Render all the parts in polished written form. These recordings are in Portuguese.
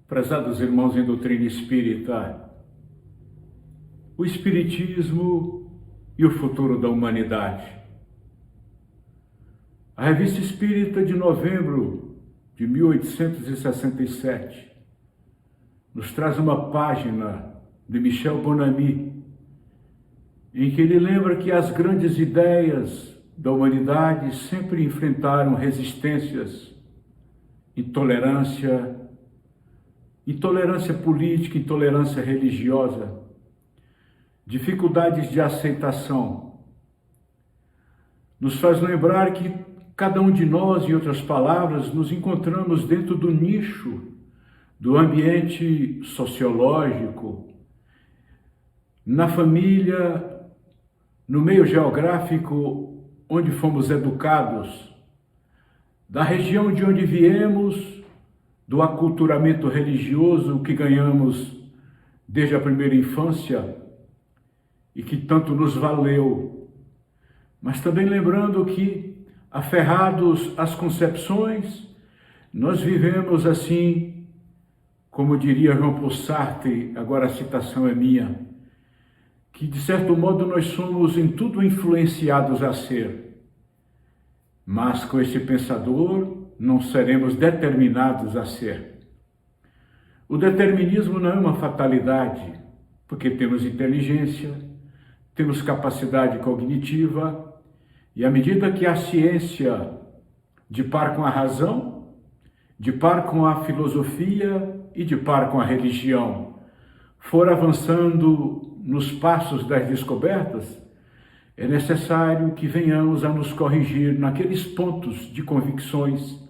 Prezados irmãos em doutrina espírita, o Espiritismo e o futuro da humanidade. A Revista Espírita de novembro de 1867 nos traz uma página de Michel Bonamy, em que ele lembra que as grandes ideias da humanidade sempre enfrentaram resistências, intolerância política, intolerância religiosa, dificuldades de aceitação. Nos faz lembrar que cada um de nós, em outras palavras, nos encontramos dentro do nicho do ambiente sociológico, na família, no meio geográfico onde fomos educados, da região de onde viemos, do aculturamento religioso que ganhamos desde a primeira infância e que tanto nos valeu, mas também lembrando que, aferrados às concepções, nós vivemos assim, como diria Jean Paul Sartre, agora a citação é minha, que de certo modo nós somos em tudo influenciados a ser, mas com este pensador não seremos determinados a ser. O determinismo não é uma fatalidade, porque temos inteligência, temos capacidade cognitiva, e à medida que a ciência, de par com a razão, de par com a filosofia e de par com a religião, for avançando nos passos das descobertas, é necessário que venhamos a nos corrigir naqueles pontos de convicções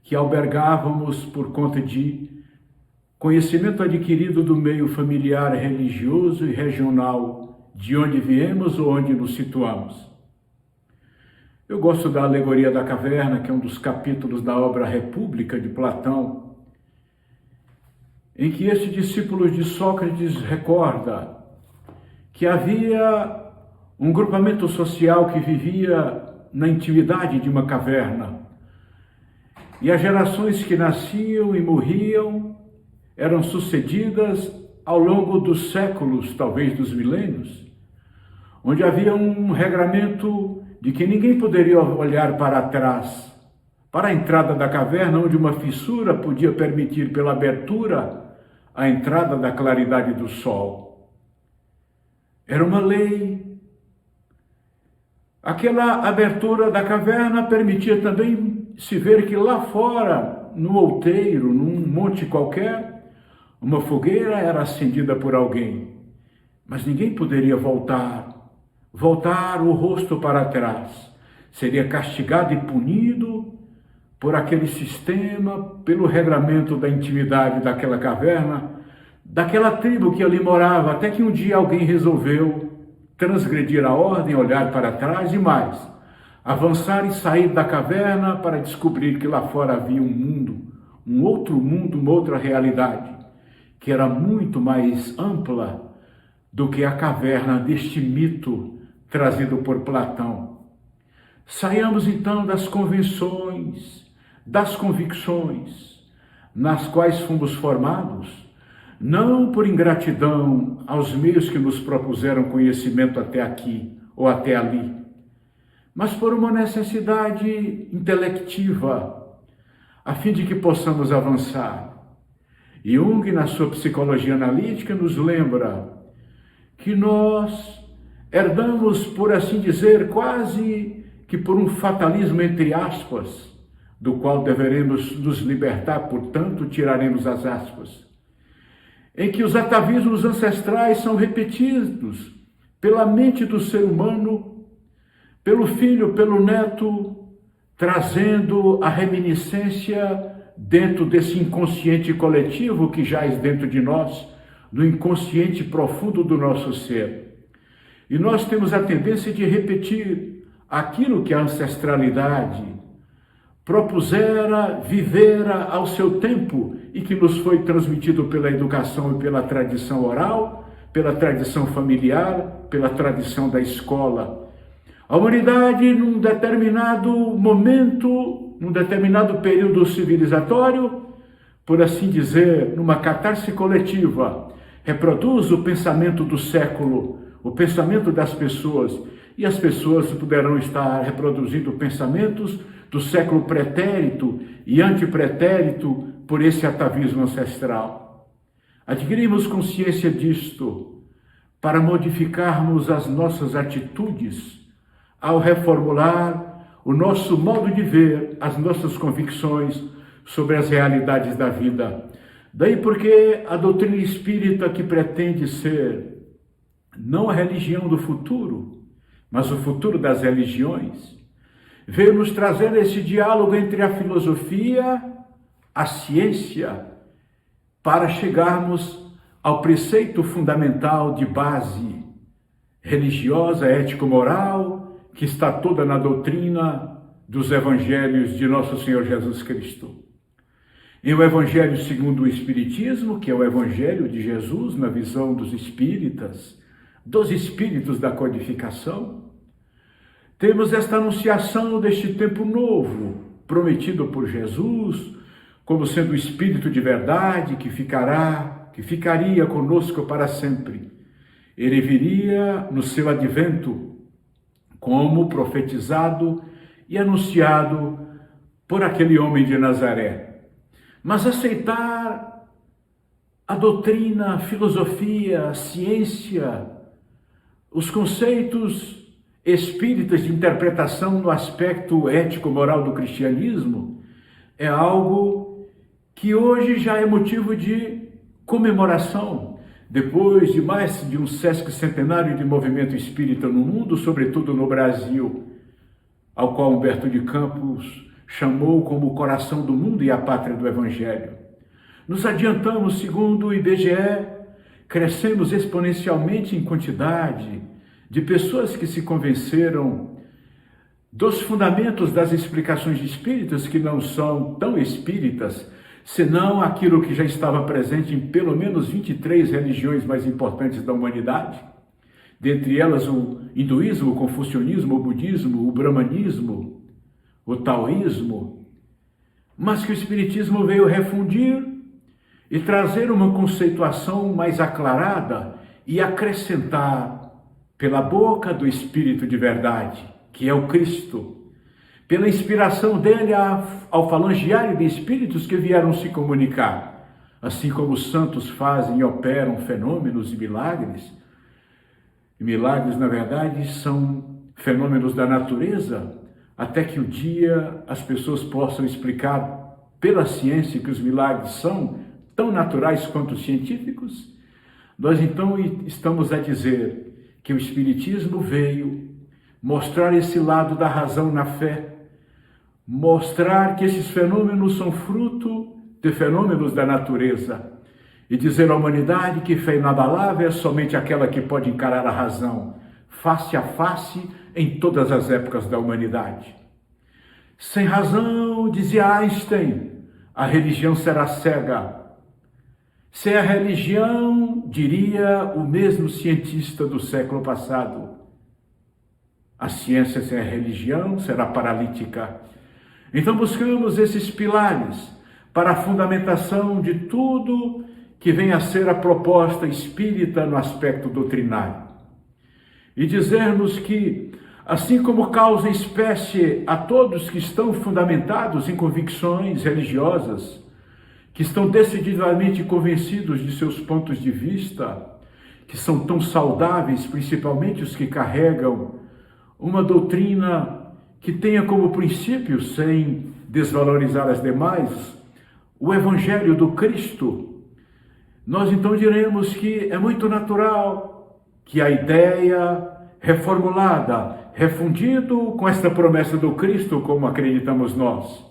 que albergávamos por conta de conhecimento adquirido do meio familiar, religioso e regional, de onde viemos ou onde nos situamos. Eu gosto da alegoria da caverna, que é um dos capítulos da obra República de Platão, em que este discípulo de Sócrates recorda que havia um grupamento social que vivia na intimidade de uma caverna, e as gerações que nasciam e morriam eram sucedidas ao longo dos séculos, talvez dos milênios, onde havia um regramento de que ninguém poderia olhar para trás, para a entrada da caverna, onde uma fissura podia permitir pela abertura a entrada da claridade do sol. Era uma lei. Aquela abertura da caverna permitia também se ver que lá fora, no outeiro, num monte qualquer, uma fogueira era acendida por alguém, mas ninguém poderia voltar o rosto para trás. Seria castigado e punido por aquele sistema, pelo regramento da intimidade daquela caverna, daquela tribo que ali morava, até que um dia alguém resolveu transgredir a ordem, olhar para trás e mais, avançar e sair da caverna para descobrir que lá fora havia um mundo, um outro mundo, uma outra realidade, que era muito mais ampla do que a caverna deste mito trazido por Platão. Saiamos então das convenções, das convicções, nas quais fomos formados, não por ingratidão aos meios que nos propuseram conhecimento até aqui ou até ali, mas por uma necessidade intelectiva, a fim de que possamos avançar. Jung, na sua psicologia analítica, nos lembra que nós herdamos, por assim dizer, quase que por um fatalismo entre aspas, do qual deveremos nos libertar, portanto, tiraremos as aspas, em que os atavismos ancestrais são repetidos pela mente do ser humano, pelo filho, pelo neto, trazendo a reminiscência dentro desse inconsciente coletivo que jaz dentro de nós, do inconsciente profundo do nosso ser. E nós temos a tendência de repetir aquilo que a ancestralidade propusera, vivera ao seu tempo e que nos foi transmitido pela educação e pela tradição oral, pela tradição familiar, pela tradição da escola. A humanidade, num determinado momento, num determinado período civilizatório, por assim dizer, numa catarse coletiva, reproduz o pensamento do século, o pensamento das pessoas, e as pessoas poderão estar reproduzindo pensamentos do século pretérito e antipretérito por esse atavismo ancestral. Adquirimos consciência disto para modificarmos as nossas atitudes ao reformular o nosso modo de ver, as nossas convicções sobre as realidades da vida. Daí porque a doutrina espírita, que pretende ser não a religião do futuro, mas o futuro das religiões, veio nos trazer esse diálogo entre a filosofia, a ciência, para chegarmos ao preceito fundamental de base religiosa, ético-moral, que está toda na doutrina dos evangelhos de nosso Senhor Jesus Cristo. Em o Evangelho segundo o Espiritismo, que é o Evangelho de Jesus na visão dos espíritas, dos espíritos da codificação, temos esta anunciação deste tempo novo, prometido por Jesus, como sendo o Espírito de verdade que ficaria conosco para sempre. Ele viria no seu advento, como profetizado e anunciado por aquele homem de Nazaré. Mas aceitar a doutrina, a filosofia, a ciência, os conceitos espíritas de interpretação no aspecto ético-moral do cristianismo é algo que hoje já é motivo de comemoração, depois de mais de um sesquicentenário de movimento espírita no mundo, sobretudo no Brasil, ao qual Humberto de Campos chamou como o coração do mundo e a pátria do Evangelho. Nos adiantamos, segundo o IBGE, crescemos exponencialmente em quantidade de pessoas que se convenceram dos fundamentos das explicações espíritas, que não são tão espíritas, senão aquilo que já estava presente em pelo menos 23 religiões mais importantes da humanidade, dentre elas o hinduísmo, o confucionismo, o budismo, o brahmanismo, o taoísmo, mas que o Espiritismo veio refundir e trazer uma conceituação mais aclarada e acrescentar pela boca do Espírito de verdade, que é o Cristo, pela inspiração dele ao falangiário de espíritos que vieram se comunicar, assim como os santos fazem e operam fenômenos e milagres. E milagres, na verdade, são fenômenos da natureza, até que um dia as pessoas possam explicar pela ciência que os milagres são tão naturais quanto os científicos. Nós então estamos a dizer que o Espiritismo veio mostrar esse lado da razão na fé, mostrar que esses fenômenos são fruto de fenômenos da natureza e dizer à humanidade que fé inabalável é somente aquela que pode encarar a razão face a face em todas as épocas da humanidade. Sem razão, dizia Einstein, a religião será cega. Sem a religião, diria o mesmo cientista do século passado, a ciência sem a religião será paralítica. Então buscamos esses pilares para a fundamentação de tudo que vem a ser a proposta espírita no aspecto doutrinário. E dizermos que, assim como causa espécie a todos que estão fundamentados em convicções religiosas, que estão decididamente convencidos de seus pontos de vista, que são tão saudáveis, principalmente os que carregam uma doutrina que tenha como princípio, sem desvalorizar as demais, o Evangelho do Cristo, nós então diremos que é muito natural que a ideia reformulada, refundido com esta promessa do Cristo, como acreditamos nós,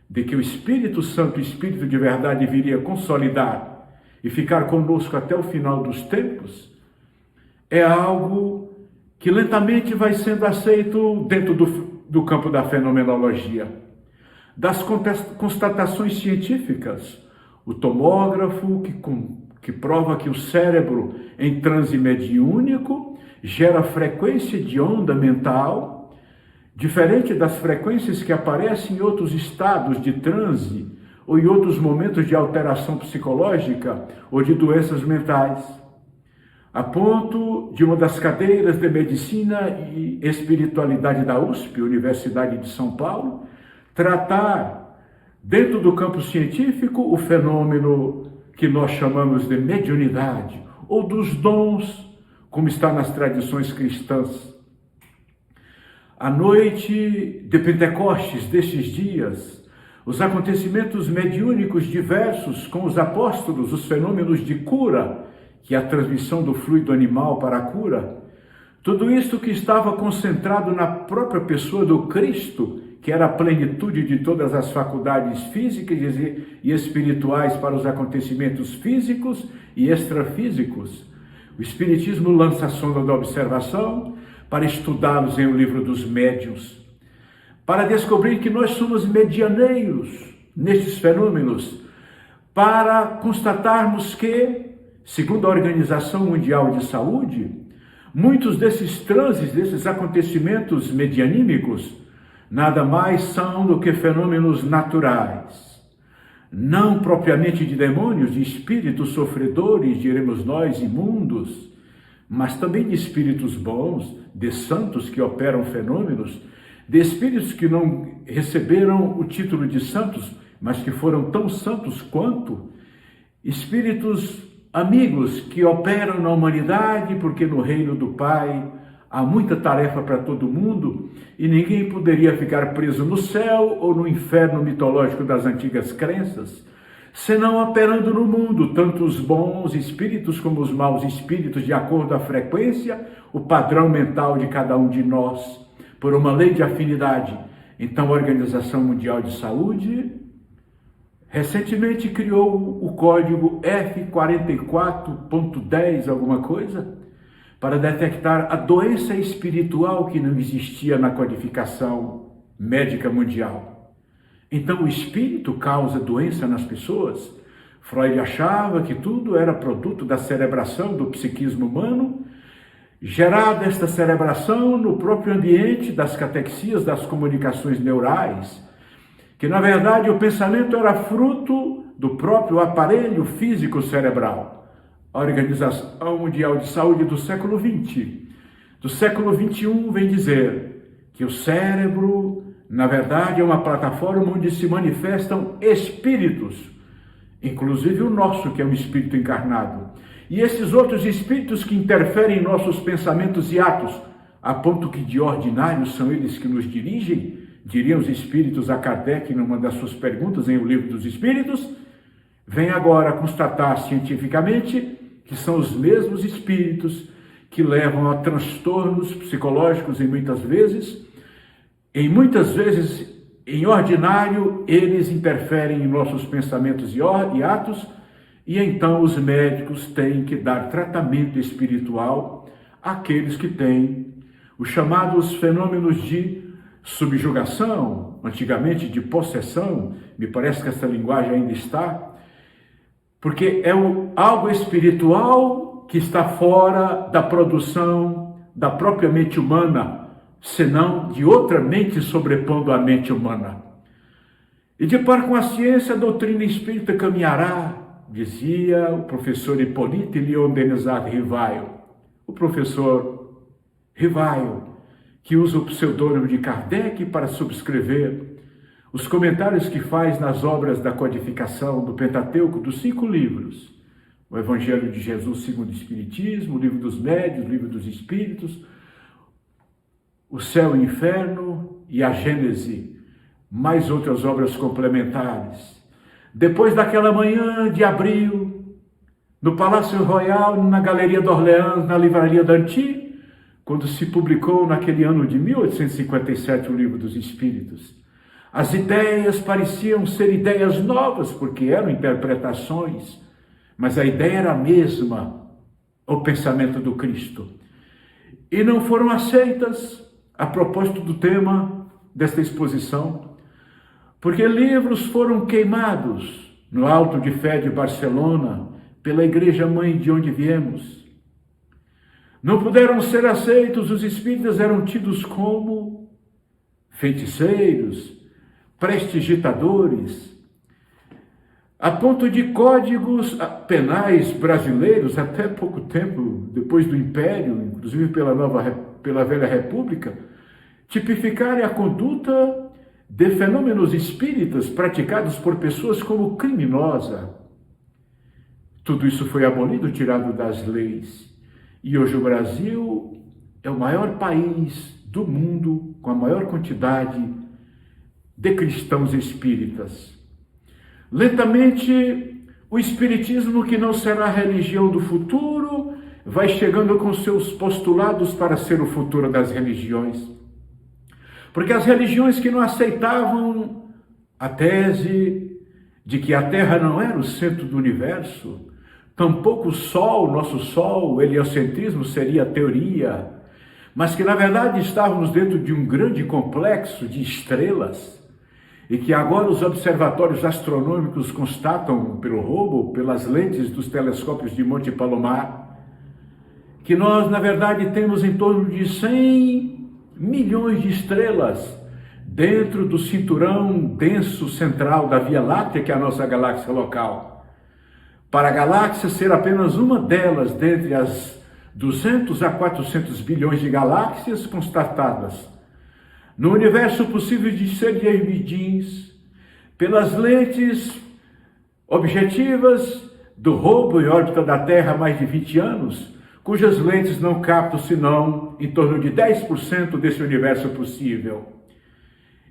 de que o Espírito Santo, o Espírito de verdade, viria consolidar e ficar conosco até o final dos tempos, é algo que lentamente vai sendo aceito dentro do campo da fenomenologia. Das constatações científicas, o tomógrafo que prova que o cérebro em transe mediúnico gera frequência de onda mental, diferente das frequências que aparecem em outros estados de transe ou em outros momentos de alteração psicológica ou de doenças mentais, a ponto de uma das cadeiras de Medicina e Espiritualidade da USP, Universidade de São Paulo, tratar, dentro do campo científico, o fenômeno que nós chamamos de mediunidade, ou dos dons, como está nas tradições cristãs. A noite de Pentecostes destes dias, os acontecimentos mediúnicos diversos com os apóstolos, os fenômenos de cura, que é a transmissão do fluido animal para a cura, tudo isto que estava concentrado na própria pessoa do Cristo, que era a plenitude de todas as faculdades físicas e espirituais para os acontecimentos físicos e extrafísicos. O Espiritismo lança a sonda da observação para estudá-los em O Livro dos Médiuns, para descobrir que nós somos medianeiros nestes fenômenos, para constatarmos que, segundo a Organização Mundial de Saúde, muitos desses transes, desses acontecimentos medianímicos, nada mais são do que fenômenos naturais, não propriamente de demônios, de espíritos sofredores, diremos nós, imundos, mas também de espíritos bons, de santos que operam fenômenos, de espíritos que não receberam o título de santos, mas que foram tão santos quanto, espíritos amigos que operam na humanidade, porque no reino do Pai há muita tarefa para todo mundo e ninguém poderia ficar preso no céu ou no inferno mitológico das antigas crenças, senão operando no mundo, tanto os bons espíritos como os maus espíritos, de acordo à frequência, o padrão mental de cada um de nós, por uma lei de afinidade. Então a Organização Mundial de Saúde recentemente criou o código F44.10, alguma coisa, para detectar a doença espiritual que não existia na codificação médica mundial. Então o espírito causa doença nas pessoas? Freud achava que tudo era produto da cerebração do psiquismo humano, gerada esta cerebração no próprio ambiente das catexias, das comunicações neurais, que na verdade o pensamento era fruto do próprio aparelho físico cerebral. A Organização Mundial de Saúde do século XX, do século XXI, vem dizer que o cérebro, na verdade, é uma plataforma onde se manifestam espíritos, inclusive o nosso, que é um espírito encarnado, e esses outros espíritos que interferem em nossos pensamentos e atos, a ponto que de ordinário são eles que nos dirigem, diriam os espíritos a Kardec numa das suas perguntas em O Livro dos Espíritos, vem agora constatar cientificamente que são os mesmos espíritos que levam a transtornos psicológicos em muitas vezes, em ordinário, eles interferem em nossos pensamentos e atos, e então os médicos têm que dar tratamento espiritual àqueles que têm os chamados fenômenos de subjugação, antigamente de possessão, me parece que essa linguagem ainda está, porque é algo espiritual que está fora da produção da própria mente humana, senão de outra mente sobrepondo a mente humana. E de par com a ciência, a doutrina espírita caminhará, dizia o professor Hippolyte Léon Denisard Rivail, o professor Rivail, que usa o pseudônimo de Kardec para subscrever os comentários que faz nas obras da codificação do Pentateuco, dos 5 livros, o Evangelho de Jesus segundo o Espiritismo, o Livro dos Médiuns, o Livro dos Espíritos, o Céu e o Inferno e a Gênese, mais outras obras complementares. Depois daquela manhã de abril, no Palácio Royal, na Galeria d'Orléans, na Livraria Danty, quando se publicou naquele ano de 1857 o Livro dos Espíritos, as ideias pareciam ser ideias novas, porque eram interpretações, mas a ideia era a mesma, o pensamento do Cristo. E não foram aceitas, a propósito do tema desta exposição, porque livros foram queimados no Alto de Fé de Barcelona, pela Igreja Mãe de onde viemos. Não puderam ser aceitos, os espíritas eram tidos como feiticeiros, prestigitadores, a ponto de códigos penais brasileiros, até pouco tempo depois do Império, inclusive pela Velha República, tipificarem a conduta de fenômenos espíritas praticados por pessoas como criminosa. Tudo isso foi abolido, tirado das leis. E hoje o Brasil é o maior país do mundo com a maior quantidade de cristãos espíritas. Lentamente, o espiritismo, que não será a religião do futuro, vai chegando com seus postulados para ser o futuro das religiões. Porque as religiões que não aceitavam a tese de que a Terra não era o centro do universo, tampouco o Sol, nosso Sol, o heliocentrismo seria a teoria, mas que na verdade estávamos dentro de um grande complexo de estrelas, e que agora os observatórios astronômicos constatam pelo Hubble, pelas lentes dos telescópios de Monte Palomar, que nós, na verdade, temos em torno de 100 milhões de estrelas dentro do cinturão denso central da Via Láctea, que é a nossa galáxia local. Para a galáxia ser apenas uma delas dentre as 200 a 400 bilhões de galáxias constatadas, no universo possível de ser medidos pelas lentes objetivas do Hubble em órbita da Terra há mais de 20 anos, cujas lentes não captam senão em torno de 10% desse universo possível.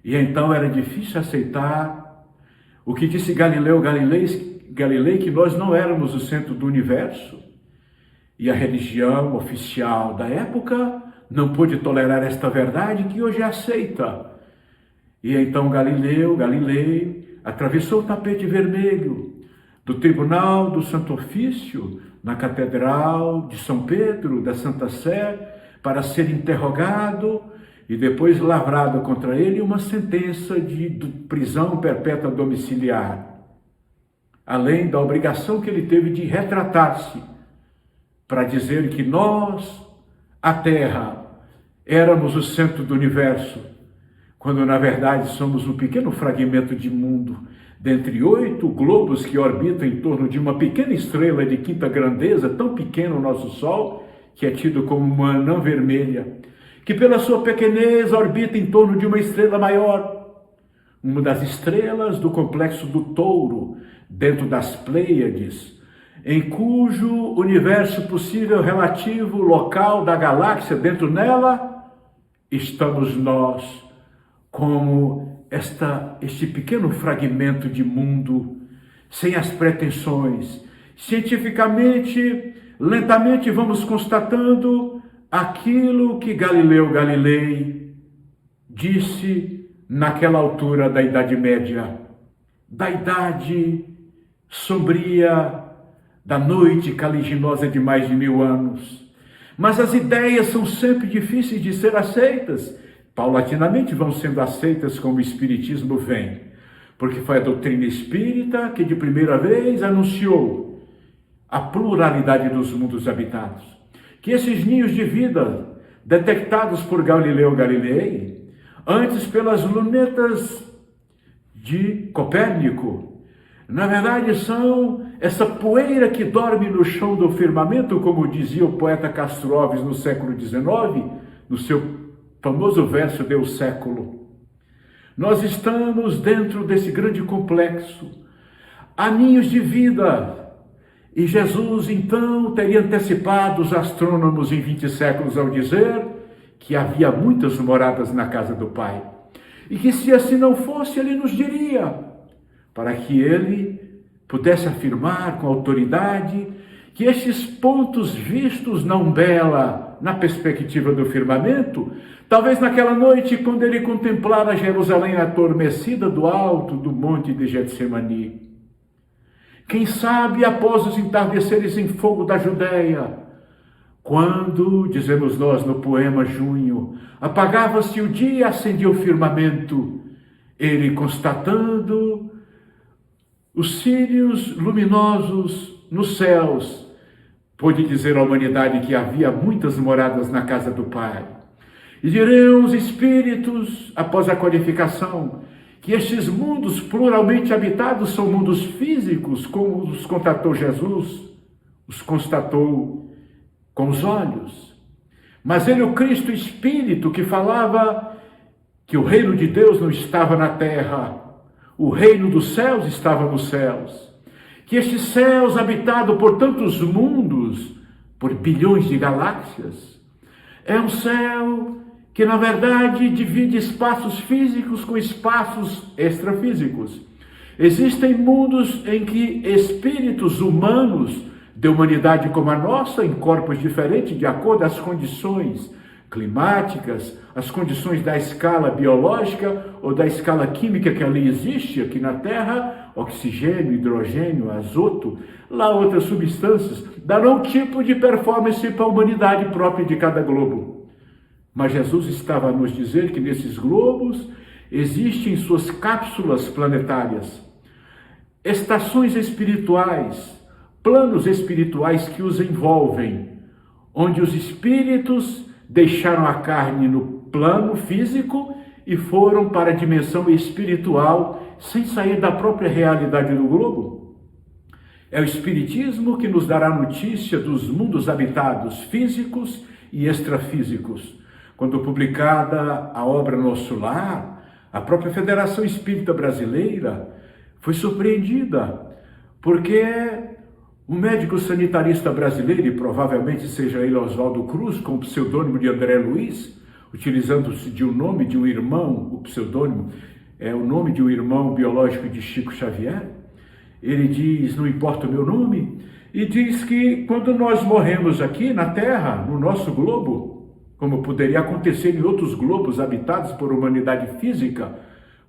E então era difícil aceitar o que disse Galileu Galilei, que nós não éramos o centro do universo. E a religião oficial da época não pôde tolerar esta verdade, que hoje é aceita. E então Galilei atravessou o tapete vermelho do Tribunal do Santo Ofício na Catedral de São Pedro, da Santa Sé, para ser interrogado e depois lavrado contra ele uma sentença de prisão perpétua domiciliar, além da obrigação que ele teve de retratar-se para dizer que nós, a Terra, éramos o centro do universo, quando na verdade somos um pequeno fragmento de mundo, dentre 8 globos que orbitam em torno de uma pequena estrela de quinta grandeza, tão pequeno o nosso Sol, que é tido como uma anã vermelha, que pela sua pequenez orbita em torno de uma estrela maior, uma das estrelas do complexo do Touro, dentro das Pleiades, em cujo universo possível relativo local da galáxia, dentro nela, estamos nós, como este pequeno fragmento de mundo, sem as pretensões. Cientificamente, lentamente vamos constatando aquilo que Galileu Galilei disse naquela altura da Idade Média, da idade sombria, da noite caliginosa de mais de 1000 anos. Mas as ideias são sempre difíceis de ser aceitas. Paulatinamente vão sendo aceitas como o Espiritismo vem, porque foi a doutrina espírita que de primeira vez anunciou a pluralidade dos mundos habitados. Que esses ninhos de vida, detectados por Galileu Galilei, antes pelas lunetas de Copérnico, na verdade são essa poeira que dorme no chão do firmamento, como dizia o poeta Castro Alves no século XIX, no seu famoso verso Deus Século. Nós estamos dentro desse grande complexo, há ninhos de vida, e Jesus então teria antecipado os astrônomos em 20 séculos ao dizer que havia muitas moradas na casa do Pai, e que se assim não fosse, ele nos diria, para que ele pudesse afirmar com autoridade que estes pontos vistos na umbela, na perspectiva do firmamento, talvez naquela noite, quando ele contemplara Jerusalém adormecida do alto do monte de Getsemani, quem sabe após os entardeceres em fogo da Judéia, quando, dizemos nós no poema Junho, apagava-se o dia e acendia o firmamento, ele constatando os círios luminosos nos céus, pôde dizer à humanidade que havia muitas moradas na casa do Pai. E dirão os espíritos, após a qualificação, que que estes mundos pluralmente habitados são mundos físicos, como os constatou Jesus, os constatou com os olhos. Mas ele, o Cristo Espírito, que falava que o reino de Deus não estava na terra, o reino dos céus estava nos céus. Que estes céus, habitados por tantos mundos, por bilhões de galáxias, é um céu que, na verdade, divide espaços físicos com espaços extrafísicos. Existem mundos em que espíritos humanos, de humanidade como a nossa, em corpos diferentes, de acordo às condições climáticas, as condições da escala biológica ou da escala química que ali existe, aqui na Terra, oxigênio, hidrogênio, azoto, lá outras substâncias, darão um tipo de performance para a humanidade própria de cada globo. Mas Jesus estava a nos dizer que nesses globos existem suas cápsulas planetárias, estações espirituais, planos espirituais que os envolvem, onde os espíritos deixaram a carne no plano físico e foram para a dimensão espiritual sem sair da própria realidade do globo. É o Espiritismo que nos dará notícia dos mundos habitados físicos e extrafísicos. Quando publicada a obra Nosso Lar, a própria Federação Espírita Brasileira foi surpreendida, porque o médico sanitarista brasileiro, e provavelmente seja ele Oswaldo Cruz, com o pseudônimo de André Luiz, utilizando-se de um nome de um irmão, o pseudônimo é o nome de um irmão biológico de Chico Xavier, ele diz, não importa o meu nome, e diz que quando nós morremos aqui na Terra, no nosso globo, como poderia acontecer em outros globos habitados por humanidade física,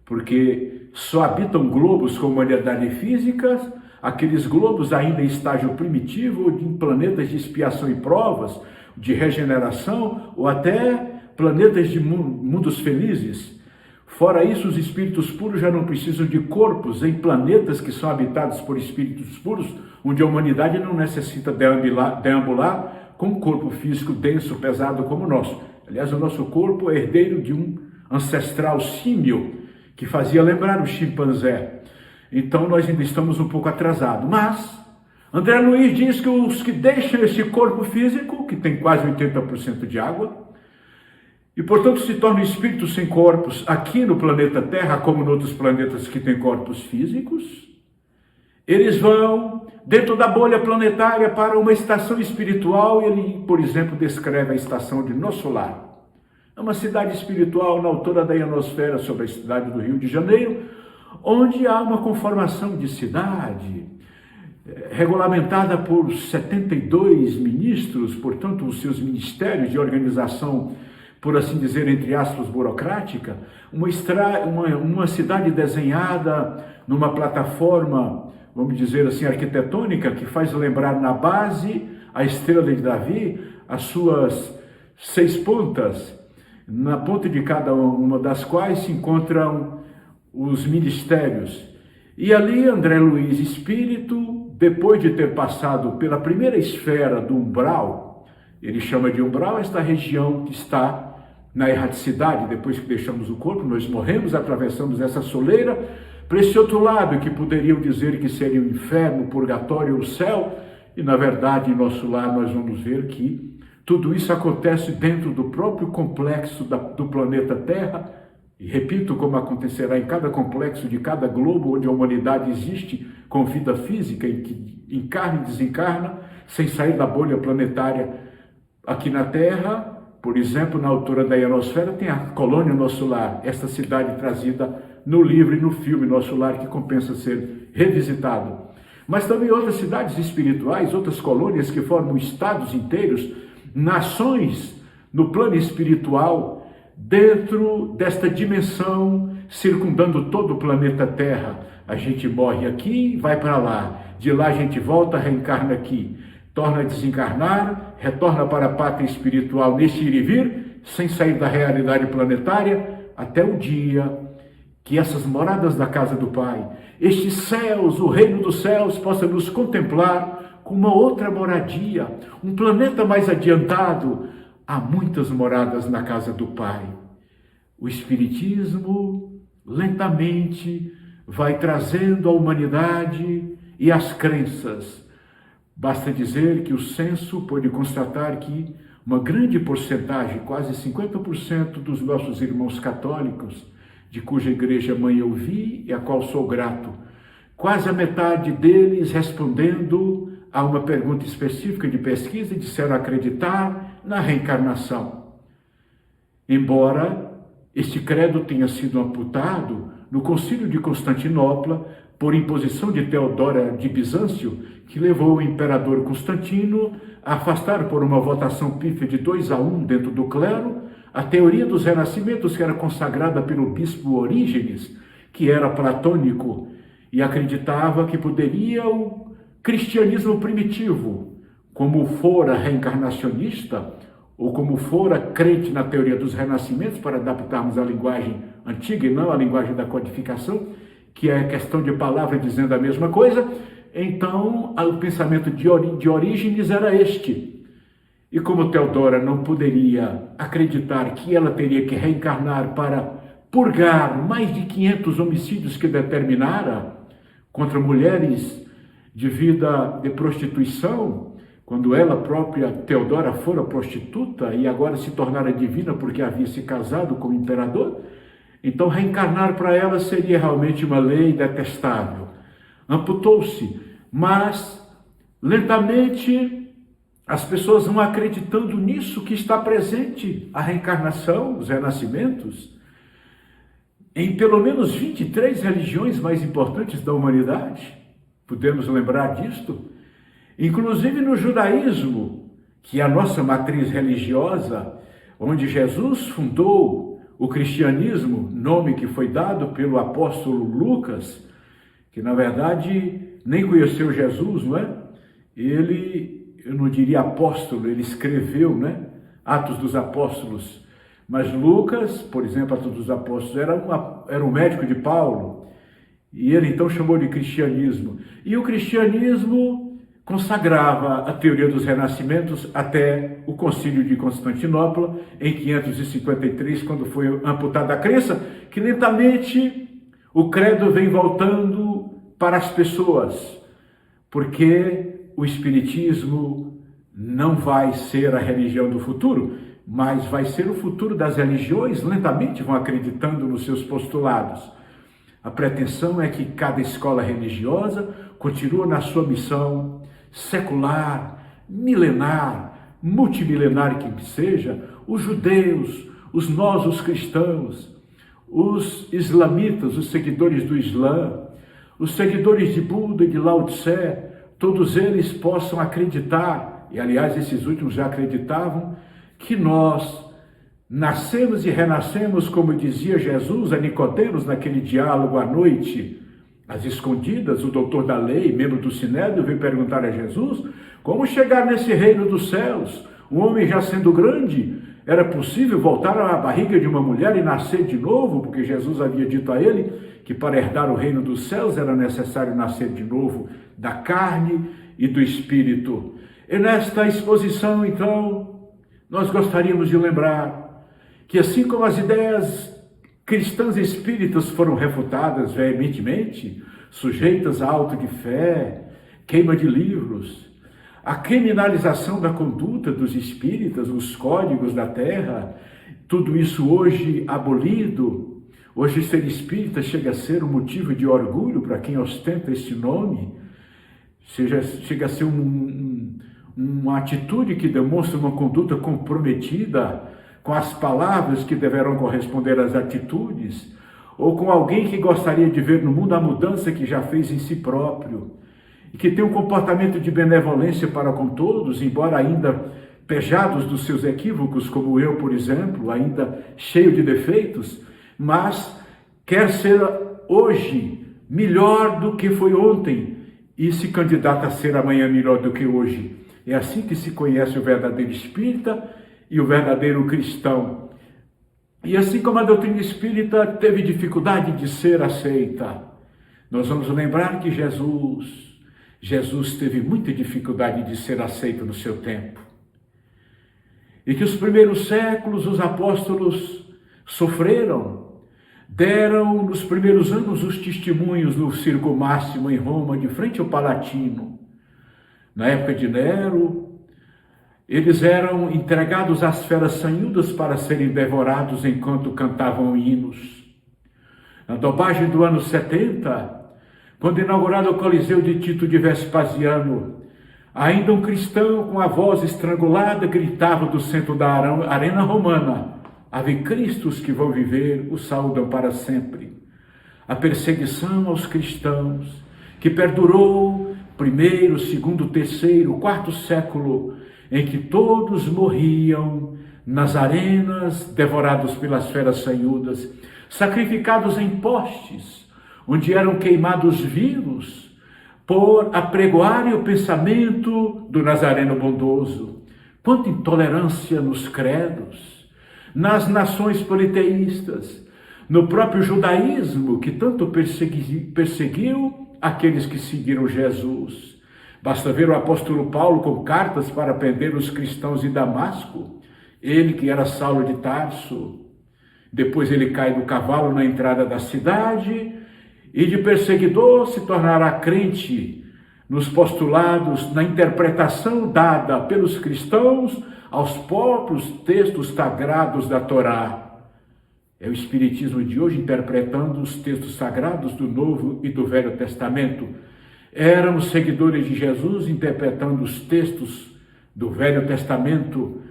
porque só habitam globos com humanidade física, aqueles globos ainda em estágio primitivo, em planetas de expiação e provas, de regeneração, ou até planetas de mundos felizes. Fora isso, os espíritos puros já não precisam de corpos em planetas que são habitados por espíritos puros, onde a humanidade não necessita deambular com um corpo físico denso, pesado como o nosso. Aliás, o nosso corpo é herdeiro de um ancestral símio, que fazia lembrar o chimpanzé. Então, nós ainda estamos um pouco atrasados. Mas, André Luiz diz que os que deixam esse corpo físico, que tem quase 80% de água, e, portanto, se tornam espíritos sem corpos aqui no planeta Terra, como em outros planetas que têm corpos físicos, eles vão dentro da bolha planetária para uma estação espiritual. Ele, por exemplo, descreve a estação de Nosso Lar. É uma cidade espiritual na altura da ionosfera sobre a cidade do Rio de Janeiro, onde há uma conformação de cidade, regulamentada por 72 ministros, portanto, os seus ministérios de organização, por assim dizer, entre aspas, burocrática, uma cidade desenhada numa plataforma, vamos dizer assim, arquitetônica, que faz lembrar na base a estrela de Davi, as suas 6 pontas, na ponta de cada uma das quais se encontram os ministérios. E ali André Luiz Espírito, depois de ter passado pela primeira esfera do umbral, ele chama de umbral esta região que está na erraticidade, depois que deixamos o corpo, nós morremos, atravessamos essa soleira, para esse outro lado, que poderiam dizer que seria o inferno, o purgatório ou o céu, e na verdade, em Nosso Lar, nós vamos ver que tudo isso acontece dentro do próprio complexo do planeta Terra, e repito, como acontecerá em cada complexo de cada globo onde a humanidade existe com vida física, em que encarna e desencarna, sem sair da bolha planetária. Aqui na Terra, por exemplo, na altura da ionosfera, tem a colônia Nosso Lar, esta cidade trazida no livro e no filme Nosso Lar, que compensa ser revisitado. Mas também outras cidades espirituais, outras colônias que formam estados inteiros, nações no plano espiritual, dentro desta dimensão, circundando todo o planeta Terra. A gente morre aqui e vai para lá. De lá a gente volta, reencarna aqui. Torna a desencarnar, retorna para a pátria espiritual neste ir e vir, sem sair da realidade planetária, até o dia que essas moradas da casa do Pai, estes céus, o reino dos céus, possa nos contemplar com uma outra moradia, um planeta mais adiantado. Há muitas moradas na casa do Pai. O Espiritismo, lentamente vai trazendo a humanidade e as crenças. Basta dizer que o censo pôde constatar que uma grande porcentagem, quase 50% dos nossos irmãos católicos, de cuja igreja mãe eu vi e a qual sou grato, quase a metade deles respondendo a uma pergunta específica de pesquisa, disseram acreditar na reencarnação. Embora este credo tenha sido amputado no Concílio de Constantinopla por imposição de Teodora de Bizâncio, que levou o imperador Constantino a afastar por uma votação pífia de 2-1 dentro do clero a teoria dos renascimentos que era consagrada pelo bispo Orígenes, que era platônico e acreditava que poderia o cristianismo primitivo, como fora reencarnacionista, ou como fora crente na teoria dos renascimentos, para adaptarmos a linguagem antiga e não a linguagem da codificação, que é questão de palavra dizendo a mesma coisa, então o pensamento de Orígenes era este. E como Teodora não poderia acreditar que ela teria que reencarnar para purgar mais de 500 homicídios que determinara contra mulheres de vida de prostituição, quando ela própria, Teodora, fora prostituta e agora se tornara divina porque havia se casado com o imperador, então reencarnar para ela seria realmente uma lei detestável. Amputou-se, mas lentamente as pessoas vão acreditando nisso, que está presente a reencarnação, os renascimentos, em pelo menos 23 religiões mais importantes da humanidade. Podemos lembrar disto? Inclusive no judaísmo, que é a nossa matriz religiosa, onde Jesus fundou o cristianismo, nome que foi dado pelo apóstolo Lucas, que na verdade nem conheceu Jesus, não é? Ele, eu não diria apóstolo, ele escreveu, né? Atos dos Apóstolos. Mas Lucas, por exemplo, Atos dos Apóstolos, era um médico de Paulo, e ele então chamou de cristianismo. E o cristianismo consagrava a teoria dos renascimentos até o Concílio de Constantinopla, em 553, quando foi amputada a crença, que lentamente o credo vem voltando para as pessoas, porque o Espiritismo não vai ser a religião do futuro, mas vai ser o futuro das religiões, lentamente vão acreditando nos seus postulados. A pretensão é que cada escola religiosa continue na sua missão secular, milenar, multimilenar que seja, os judeus, nós, os cristãos, os islamitas, os seguidores do Islã, os seguidores de Buda e de Lao Tse, todos eles possam acreditar, e aliás esses últimos já acreditavam, que nós nascemos e renascemos, como dizia Jesus a Nicodemos naquele diálogo à noite, às escondidas. O doutor da lei, membro do Sinédrio, veio perguntar a Jesus como chegar nesse reino dos céus. Um homem já sendo grande, era possível voltar à barriga de uma mulher e nascer de novo? Porque Jesus havia dito a ele que para herdar o reino dos céus era necessário nascer de novo da carne e do espírito. E nesta exposição, então, nós gostaríamos de lembrar que assim como as ideias cristãs e espíritas foram refutadas veementemente, sujeitas a auto de fé, queima de livros, a criminalização da conduta dos espíritas, os códigos da terra, tudo isso hoje abolido. Hoje ser espírita chega a ser um motivo de orgulho para quem ostenta este nome, chega a ser uma atitude que demonstra uma conduta comprometida com as palavras que deverão corresponder às atitudes, ou com alguém que gostaria de ver no mundo a mudança que já fez em si próprio, e que tem um comportamento de benevolência para com todos, embora ainda pejados dos seus equívocos, como eu, por exemplo, ainda cheio de defeitos, mas quer ser hoje melhor do que foi ontem e se candidata a ser amanhã melhor do que hoje. É assim que se conhece o verdadeiro espírita e o verdadeiro cristão. E assim como a doutrina espírita teve dificuldade de ser aceita, nós vamos lembrar que Jesus teve muita dificuldade de ser aceito no seu tempo. E que os primeiros séculos os apóstolos sofreram, deram nos primeiros anos os testemunhos no Circo Máximo em Roma, de frente ao Palatino. Na época de Nero, eles eram entregados às feras sanhudas para serem devorados enquanto cantavam hinos. Na dobagem do ano 70, quando inaugurado o Coliseu de Tito de Vespasiano, ainda um cristão com a voz estrangulada gritava do centro da arena romana: Ave Cristos que vão viver, o saúdam para sempre. A perseguição aos cristãos, que perdurou primeiro, segundo, terceiro, quarto século, em que todos morriam nas arenas, devorados pelas feras sanhudas, sacrificados em postes, onde eram queimados vivos, por apregoarem o pensamento do Nazareno bondoso. Quanta intolerância nos credos, nas nações politeístas, no próprio judaísmo, que tanto perseguiu aqueles que seguiram Jesus. Basta ver o apóstolo Paulo com cartas para prender os cristãos em Damasco, ele que era Saulo de Tarso. Depois ele cai do cavalo na entrada da cidade e de perseguidor se tornará crente nos postulados, na interpretação dada pelos cristãos aos próprios textos sagrados da Torá. É o Espiritismo de hoje interpretando os textos sagrados do Novo e do Velho Testamento. Eram os seguidores de Jesus interpretando os textos do Velho Testamento,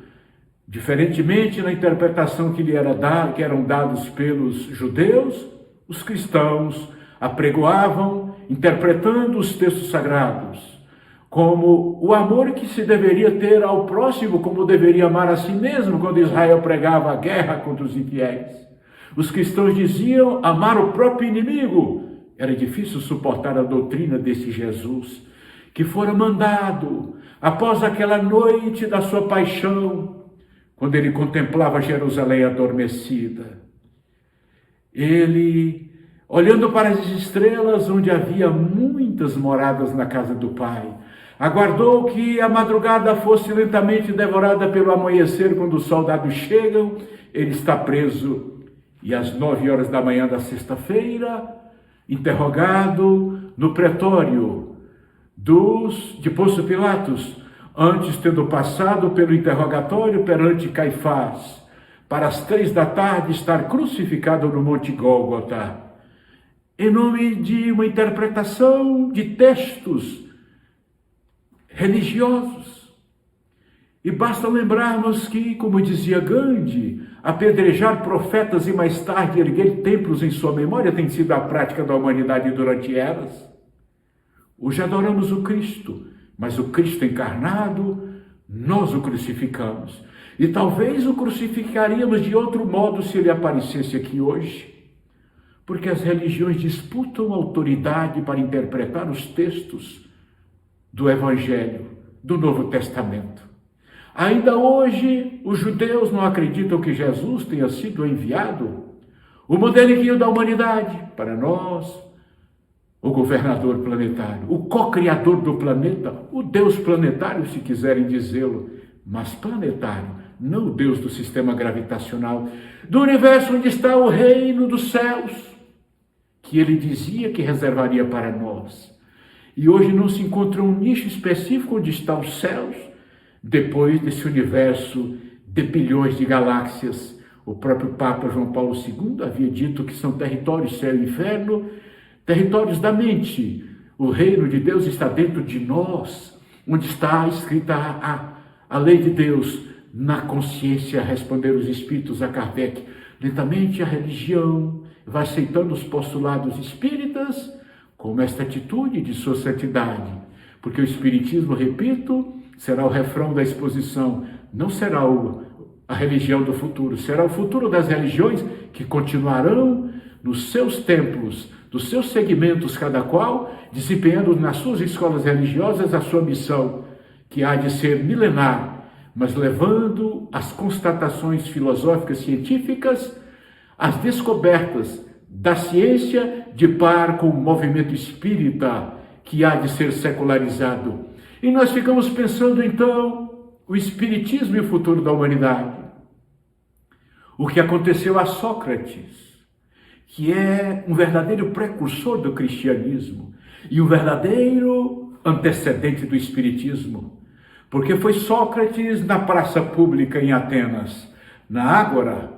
diferentemente na interpretação que eram dados pelos judeus. Os cristãos apregoavam, interpretando os textos sagrados, como o amor que se deveria ter ao próximo, como deveria amar a si mesmo, quando Israel pregava a guerra contra os infiéis. Os cristãos diziam amar o próprio inimigo. Era difícil suportar a doutrina desse Jesus, que fora mandado após aquela noite da sua paixão, quando ele contemplava Jerusalém adormecida. Ele, olhando para as estrelas, onde havia muitas moradas na casa do Pai, aguardou que a madrugada fosse lentamente devorada pelo amanhecer. Quando os soldados chegam, ele está preso. E às 9 horas da manhã da sexta-feira, interrogado no pretório de Pôncio Pilatos, antes tendo passado pelo interrogatório perante Caifás, para as 3 da tarde estar crucificado no Monte Gólgota, em nome de uma interpretação de textos religiosos. E basta lembrarmos que, como dizia Gandhi, apedrejar profetas e mais tarde erguer templos em sua memória tem sido a prática da humanidade durante eras. Hoje adoramos o Cristo, mas o Cristo encarnado, nós o crucificamos. E talvez o crucificaríamos de outro modo se ele aparecesse aqui hoje. Porque as religiões disputam autoridade para interpretar os textos do Evangelho, do Novo Testamento. Ainda hoje, os judeus não acreditam que Jesus tenha sido enviado, o modelinho da humanidade, para nós, o governador planetário, o co-criador do planeta, o Deus planetário, se quiserem dizê-lo, mas planetário, não o Deus do sistema gravitacional, do universo onde está o reino dos céus, que ele dizia que reservaria para nós. E hoje não se encontra um nicho específico onde estão os céus, depois desse universo de bilhões de galáxias. O próprio Papa João Paulo II havia dito que são territórios céu e inferno, territórios da mente. O reino de Deus está dentro de nós, onde está escrita a lei de Deus na consciência, responderam os espíritos a Kardec. Lentamente a religião vai aceitando os postulados espíritas como esta atitude de sua santidade, porque o espiritismo, repito, será o refrão da exposição, não será a religião do futuro, será o futuro das religiões que continuarão nos seus templos, dos seus segmentos, cada qual desempenhando nas suas escolas religiosas a sua missão, que há de ser milenar, mas levando as constatações filosóficas científicas, as descobertas da ciência de par com o movimento espírita, que há de ser secularizado. E nós ficamos pensando, então, o espiritismo e o futuro da humanidade. O que aconteceu a Sócrates, que é um verdadeiro precursor do cristianismo e um verdadeiro antecedente do espiritismo, porque foi Sócrates na praça pública em Atenas, na Ágora,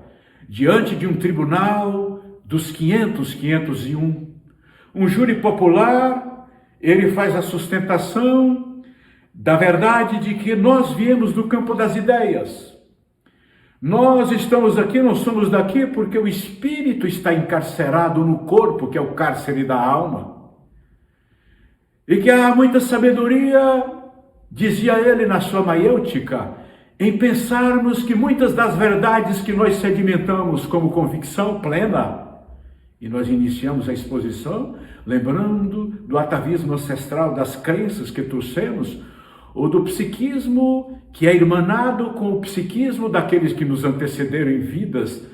diante de um tribunal dos 501, um júri popular. Ele faz a sustentação da verdade de que nós viemos do campo das ideias. Nós estamos aqui, não somos daqui, porque o espírito está encarcerado no corpo, que é o cárcere da alma. E que há muita sabedoria, dizia ele na sua maiêutica, em pensarmos que muitas das verdades que nós sedimentamos como convicção plena, e nós iniciamos a exposição lembrando do atavismo ancestral das crenças que trouxemos, ou do psiquismo que é irmanado com o psiquismo daqueles que nos antecederam em vidas,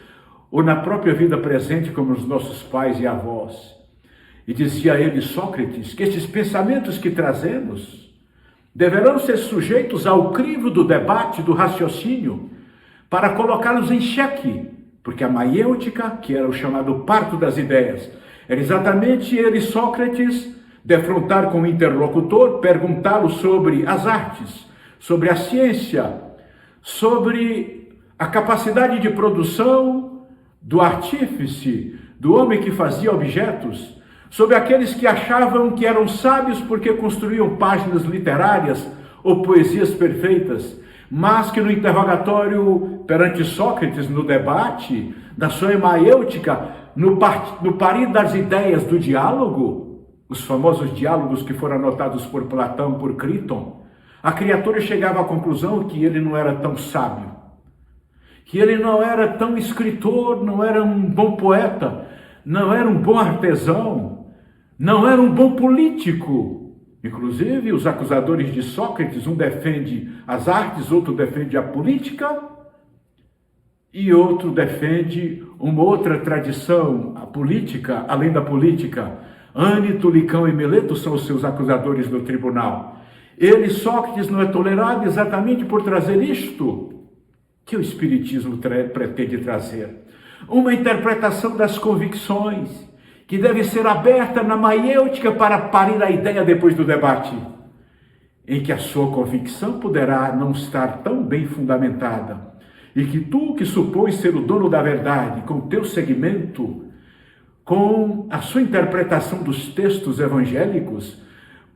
ou na própria vida presente, como os nossos pais e avós. E dizia ele, Sócrates, que estes pensamentos que trazemos deverão ser sujeitos ao crivo do debate, do raciocínio, para colocá-los em xeque, porque a maiêutica, que era o chamado parto das ideias, era exatamente ele, Sócrates, defrontar com o interlocutor, perguntá-lo sobre as artes, sobre a ciência, sobre a capacidade de produção do artífice, do homem que fazia objetos, sobre aqueles que achavam que eram sábios porque construíam páginas literárias ou poesias perfeitas, mas que no interrogatório perante Sócrates, no debate, da sua maiêutica, no parir das ideias do diálogo, os famosos diálogos que foram anotados por Platão, por Críton, a criatura chegava à conclusão que ele não era tão sábio, que ele não era tão escritor, não era um bom poeta, não era um bom artesão, não era um bom político. Inclusive, os acusadores de Sócrates, um defende as artes, outro defende a política, e outro defende uma outra tradição, a política, além da política. Ânito, Licão e Mileto são os seus acusadores no tribunal. Ele, Sócrates, não é tolerado exatamente por trazer isto que o Espiritismo pretende trazer. Uma interpretação das convicções, que deve ser aberta na maiêutica para parir a ideia depois do debate, em que a sua convicção poderá não estar tão bem fundamentada, e que tu, que supões ser o dono da verdade, com o teu segmento, com a sua interpretação dos textos evangélicos,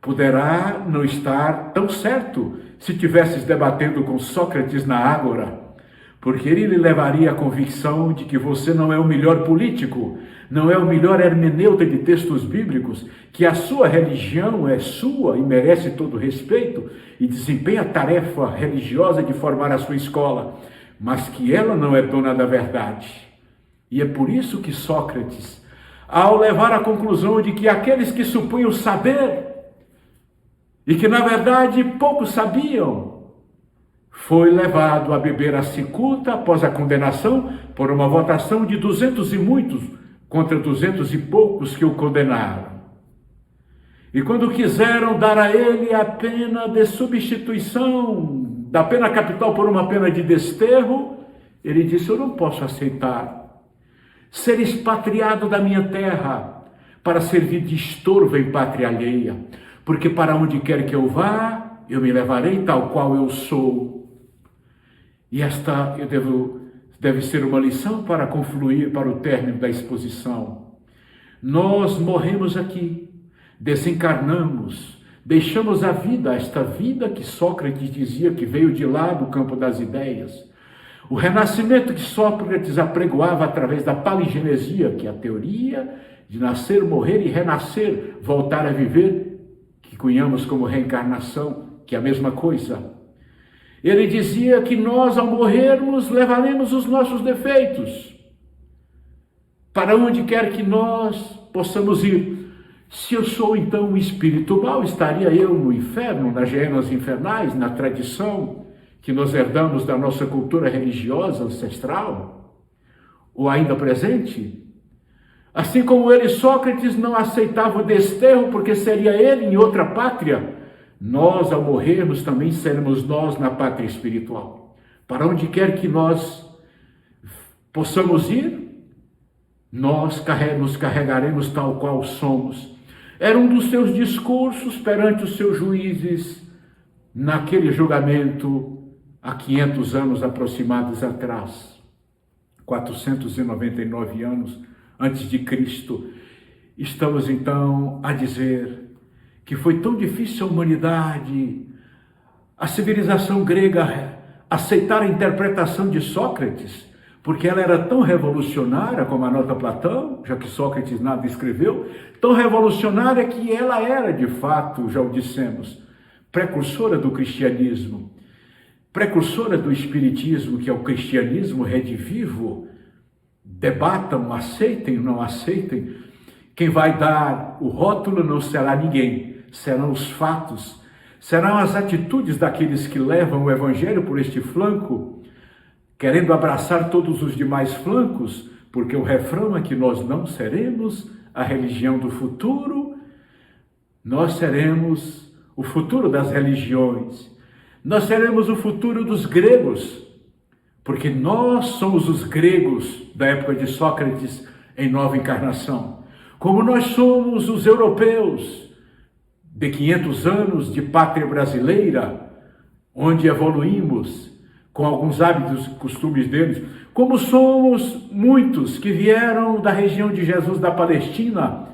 poderá não estar tão certo se tivesses debatendo com Sócrates na Ágora, porque ele lhe levaria a convicção de que você não é o melhor político, não é o melhor hermeneuta de textos bíblicos, que a sua religião é sua e merece todo respeito e desempenha a tarefa religiosa de formar a sua escola, mas que ela não é dona da verdade. E é por isso que Sócrates, ao levar à conclusão de que aqueles que supunham saber, e que na verdade pouco sabiam, foi levado a beber a cicuta após a condenação por uma votação de 200 e muitos contra 200 e poucos que o condenaram. E quando quiseram dar a ele a pena de substituição, da pena capital por uma pena de desterro, ele disse, eu não posso aceitar ser expatriado da minha terra para servir de estorvo em pátria alheia, porque para onde quer que eu vá, eu me levarei tal qual eu sou. E esta deve ser uma lição para confluir para o término da exposição. Nós morremos aqui, desencarnamos, deixamos a vida, esta vida que Sócrates dizia que veio de lá do campo das ideias. O renascimento que Sócrates apregoava através da paligenesia, que é a teoria de nascer, morrer e renascer, voltar a viver, que cunhamos como reencarnação, que é a mesma coisa. Ele dizia que nós, ao morrermos, levaremos os nossos defeitos para onde quer que nós possamos ir. Se eu sou, então, um espírito mau, estaria eu no inferno, nas hienas infernais, na tradição que nós herdamos da nossa cultura religiosa ancestral, ou ainda presente? Assim como ele, Sócrates, não aceitava o desterro porque seria ele em outra pátria, nós, ao morrermos, também seremos nós na pátria espiritual. Para onde quer que nós possamos ir, nós nos carregaremos tal qual somos. Era um dos seus discursos perante os seus juízes naquele julgamento há 500 anos aproximados atrás, 499 anos antes de Cristo. Estamos então a dizer que foi tão difícil a humanidade, a civilização grega, aceitar a interpretação de Sócrates, porque ela era tão revolucionária, como anota Platão, já que Sócrates nada escreveu, tão revolucionária que ela era, de fato, já o dissemos, precursora do cristianismo, precursora do espiritismo, que é o cristianismo redivivo. Debatam, aceitem ou não aceitem, quem vai dar o rótulo não será ninguém, serão os fatos, serão as atitudes daqueles que levam o evangelho por este flanco, querendo abraçar todos os demais flancos, porque o refrão é que nós não seremos a religião do futuro, nós seremos o futuro das religiões, nós seremos o futuro dos gregos, porque nós somos os gregos da época de Sócrates em nova encarnação, como nós somos os europeus de 500 anos de pátria brasileira, onde evoluímos com alguns hábitos e costumes deles, como somos muitos que vieram da região de Jesus da Palestina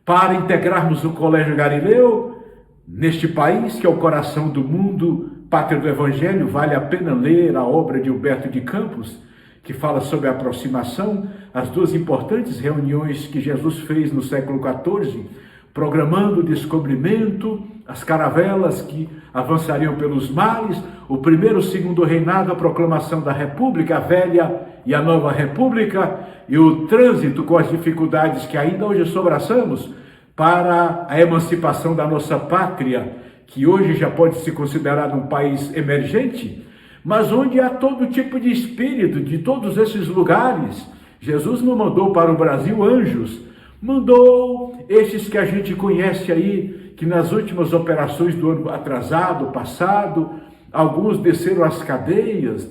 para integrarmos o Colégio Galileu neste país que é o coração do mundo, pátria do Evangelho. Vale a pena ler a obra de Humberto de Campos, que fala sobre a aproximação, as duas importantes reuniões que Jesus fez no século XIV, programando o descobrimento, as caravelas que avançariam pelos mares, o primeiro e o segundo reinado, a proclamação da República, a velha e a nova República, e o trânsito com as dificuldades que ainda hoje sobraçamos para a emancipação da nossa pátria, que hoje já pode ser considerado um país emergente, mas onde há todo tipo de espírito de todos esses lugares. Jesus não mandou para o Brasil anjos, mandou estes que a gente conhece aí, que nas últimas operações do ano atrasado, passado, alguns desceram as cadeias,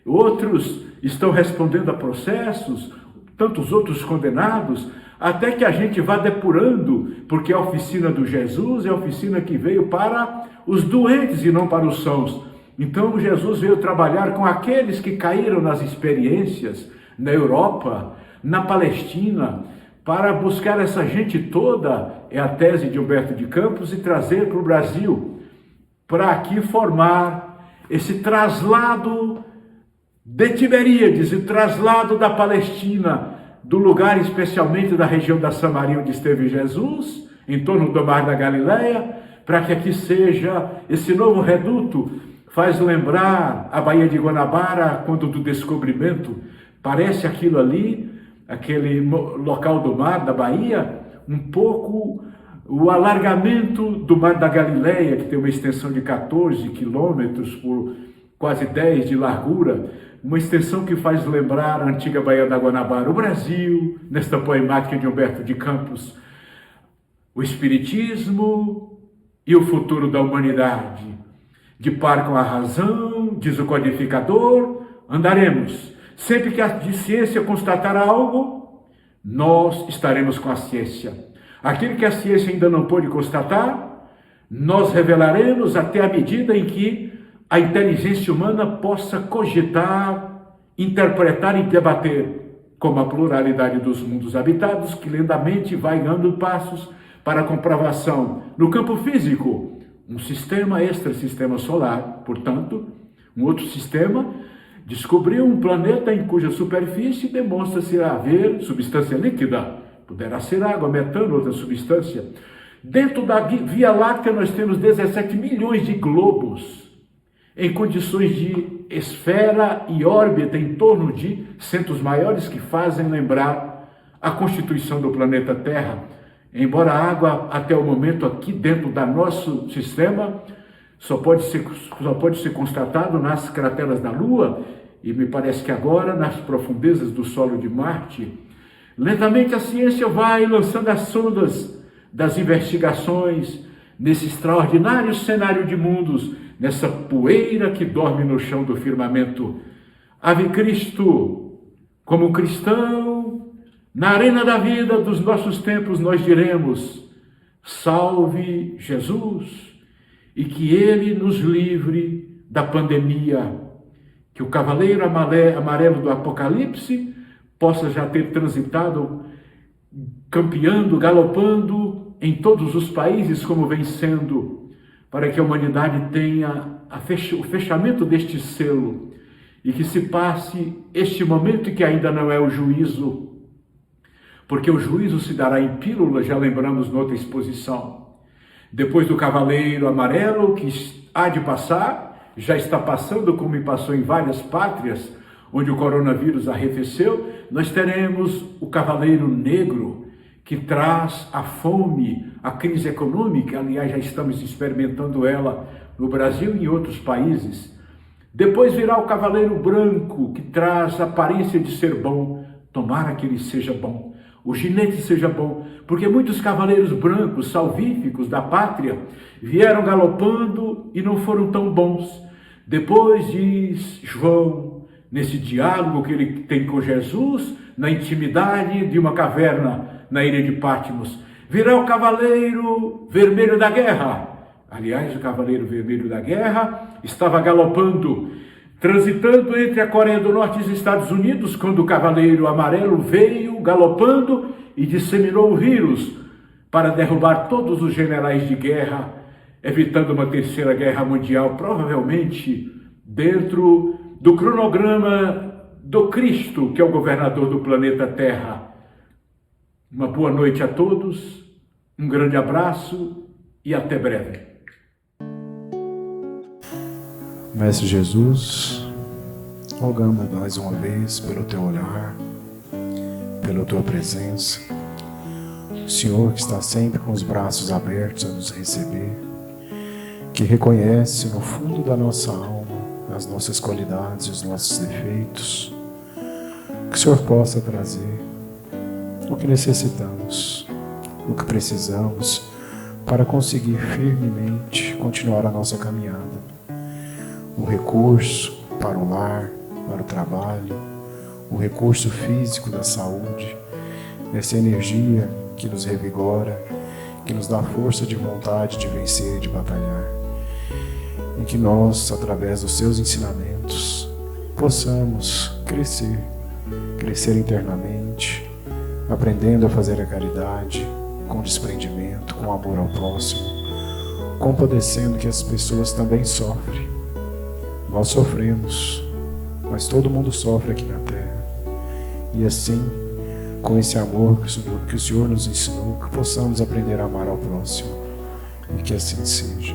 outros estão respondendo a processos, tantos outros condenados, até que a gente vá depurando, porque a oficina do Jesus é a oficina que veio para os doentes e não para os sãos. Então Jesus veio trabalhar com aqueles que caíram nas experiências na Europa, na Palestina, para buscar essa gente toda, é a tese de Humberto de Campos, e trazer para o Brasil, para aqui formar esse traslado de Tiberíades, o traslado da Palestina, do lugar especialmente da região da Samaria, onde esteve Jesus, em torno do Mar da Galileia, para que aqui seja esse novo reduto. Faz lembrar a Baía de Guanabara, quando do descobrimento, parece aquilo ali, aquele local do mar, da Bahia, um pouco o alargamento do Mar da Galileia, que tem uma extensão de 14 quilômetros por quase 10 de largura, uma extensão que faz lembrar a antiga Baía da Guanabara, o Brasil, nesta poemática de Humberto de Campos, o Espiritismo e o futuro da humanidade. De par com a razão, diz o codificador, andaremos. Sempre que a ciência constatar algo, nós estaremos com a ciência. Aquilo que a ciência ainda não pôde constatar, nós revelaremos até a medida em que a inteligência humana possa cogitar, interpretar e debater, como a pluralidade dos mundos habitados, que lentamente vai dando passos para a comprovação. No campo físico, um sistema extra-sistema solar, portanto, um outro sistema, descobriu um planeta em cuja superfície demonstra-se haver substância líquida, poderá ser água, metano, outra substância. Dentro da Via Láctea nós temos 17 milhões de globos, em condições de esfera e órbita em torno de centros maiores que fazem lembrar a constituição do planeta Terra. Embora a água, até o momento, aqui dentro do nosso sistema, só pode ser constatado nas crateras da Lua, e me parece que agora nas profundezas do solo de Marte. Lentamente a ciência vai lançando as sondas das investigações nesse extraordinário cenário de mundos, nessa poeira que dorme no chão do firmamento. Ave Cristo, como cristão, Na arena da vida dos nossos tempos nós diremos: salve Jesus, e que Ele nos livre da pandemia, que o cavaleiro amarelo do Apocalipse possa já ter transitado, campeando, galopando em todos os países como vem sendo, para que a humanidade tenha o fechamento deste selo e que se passe este momento que ainda não é o juízo, porque o juízo se dará em pílulas, já lembramos noutra exposição. Depois do cavaleiro amarelo, que há de passar, já está passando como passou em várias pátrias, onde o coronavírus arrefeceu, nós teremos o cavaleiro negro, que traz a fome, a crise econômica, aliás, já estamos experimentando ela no Brasil e em outros países. Depois virá o cavaleiro branco, que traz a aparência de ser bom, tomara que ele seja bom, o ginete seja bom, porque muitos cavaleiros brancos, salvíficos da pátria, vieram galopando e não foram tão bons. Depois diz João, nesse diálogo que ele tem com Jesus, na intimidade de uma caverna na ilha de Patmos, virá o cavaleiro vermelho da guerra. Aliás, o cavaleiro vermelho da guerra estava galopando, transitando entre a Coreia do Norte e os Estados Unidos, quando o cavaleiro amarelo veio galopando e disseminou o vírus para derrubar todos os generais de guerra, evitando uma terceira guerra mundial, provavelmente dentro do cronograma do Cristo, que é o governador do planeta Terra. Uma boa noite a todos, um grande abraço e até breve. Mestre Jesus, rogamos mais uma vez pelo Teu olhar, pela Tua presença. O Senhor que está sempre com os braços abertos a nos receber, que reconhece no fundo da nossa alma as nossas qualidades e os nossos defeitos, que o Senhor possa trazer o que necessitamos, o que precisamos para conseguir firmemente continuar a nossa caminhada. O recurso para o lar, para o trabalho, o recurso físico da saúde, essa energia que nos revigora, que nos dá força de vontade de vencer e de batalhar. E que nós, através dos seus ensinamentos, possamos crescer internamente, aprendendo a fazer a caridade com desprendimento, com amor ao próximo, compadecendo que as pessoas também sofrem. Nós sofremos, mas todo mundo sofre aqui na Terra. E assim, com esse amor que o Senhor nos ensinou, que possamos aprender a amar ao próximo. E que assim seja.